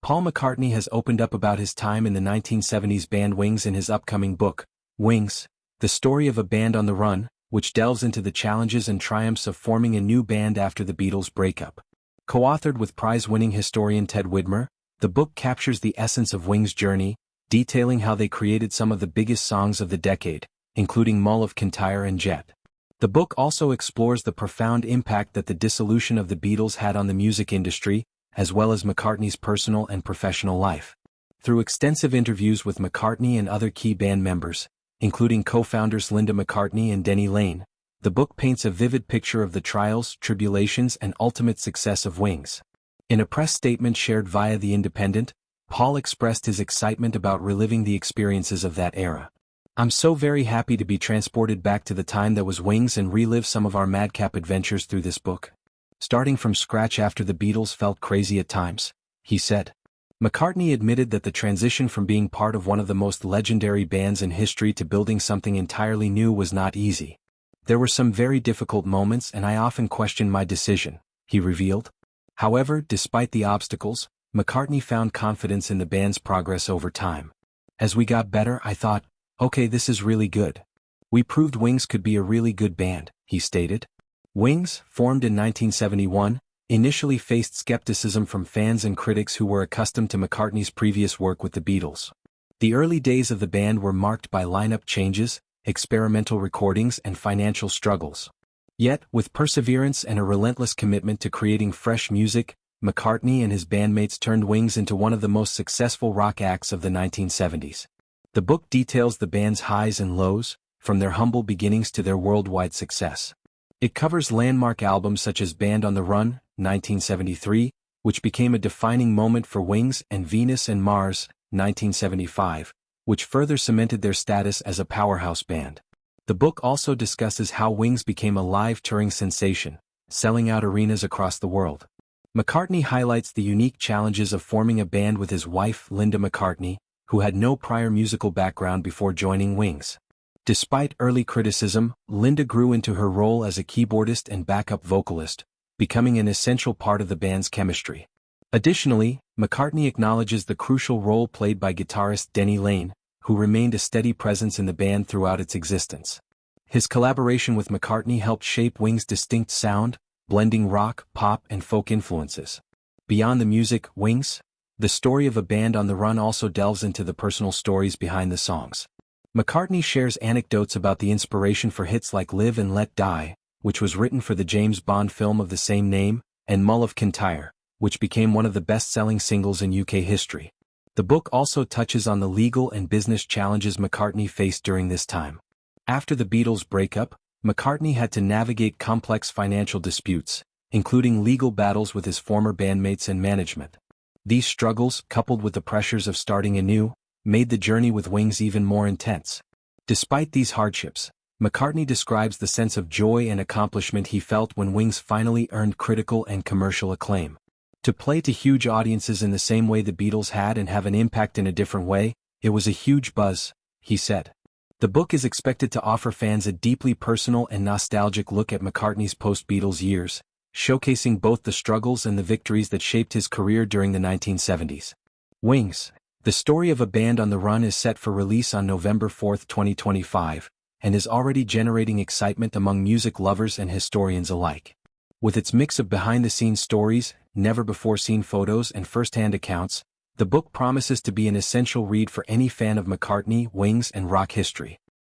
Paul McCartney has opened up about his time in the 1970s band Wings in his upcoming book, Wings, The Story of a Band on the Run, which delves into the challenges and triumphs of forming a new band after the Beatles' breakup. Co-authored with prize-winning historian Ted Widmer, the book captures the essence of Wings' journey, detailing how they created some of the biggest songs of the decade, including Mull of Kintyre and Jet. The book also explores the profound impact that the dissolution of the Beatles had on the music industry, as well as McCartney's personal and professional life. Through extensive interviews with McCartney and other key band members, including co-founders Linda McCartney and Denny Laine, the book paints a vivid picture of the trials, tribulations, and ultimate success of Wings. In a press statement shared via The Independent, Paul expressed his excitement about reliving the experiences of that era. "I'm so very happy to be transported back to the time that was Wings and relive some of our madcap adventures through this book. Starting from scratch after the Beatles felt crazy at times," he said. McCartney admitted that the transition from being part of one of the most legendary bands in history to building something entirely new was not easy. "There were some very difficult moments and I often questioned my decision," he revealed. However, despite the obstacles, McCartney found confidence in the band's progress over time. "As we got better, I thought, okay, this is really good. We proved Wings could be a really good band," he stated. Wings, formed in 1971, initially faced skepticism from fans and critics who were accustomed to McCartney's previous work with the Beatles. The early days of the band were marked by lineup changes, experimental recordings, and financial struggles. Yet, with perseverance and a relentless commitment to creating fresh music, McCartney and his bandmates turned Wings into one of the most successful rock acts of the 1970s. The book details the band's highs and lows, from their humble beginnings to their worldwide success. It covers landmark albums such as Band on the Run, 1973, which became a defining moment for Wings, and Venus and Mars, 1975, which further cemented their status as a powerhouse band. The book also discusses how Wings became a live touring sensation, selling out arenas across the world. McCartney highlights the unique challenges of forming a band with his wife, Linda McCartney, who had no prior musical background before joining Wings. Despite early criticism, Linda grew into her role as a keyboardist and backup vocalist, becoming an essential part of the band's chemistry. Additionally, McCartney acknowledges the crucial role played by guitarist Denny Laine, who remained a steady presence in the band throughout its existence. His collaboration with McCartney helped shape Wings' distinct sound, blending rock, pop, and folk influences. Beyond the music, Wings, The Story of a Band on the Run also delves into the personal stories behind the songs. McCartney shares anecdotes about the inspiration for hits like Live and Let Die, which was written for the James Bond film of the same name, and Mull of Kintyre, which became one of the best-selling singles in UK history. The book also touches on the legal and business challenges McCartney faced during this time. After the Beatles' breakup, McCartney had to navigate complex financial disputes, including legal battles with his former bandmates and management. These struggles, coupled with the pressures of starting anew, made the journey with Wings even more intense. Despite these hardships, McCartney describes the sense of joy and accomplishment he felt when Wings finally earned critical and commercial acclaim. To play to huge audiences in the same way the Beatles had and have an impact in a different way, it was a huge buzz, he said. The book is expected to offer fans a deeply personal and nostalgic look at McCartney's post-Beatles years, showcasing both the struggles and the victories that shaped his career during the 1970s. Wings, The Story of a Band on the Run is set for release on November 4, 2025, and is already generating excitement among music lovers and historians alike. With its mix of behind-the-scenes stories, never-before-seen photos, and first-hand accounts, the book promises to be an essential read for any fan of McCartney, Wings, and rock history.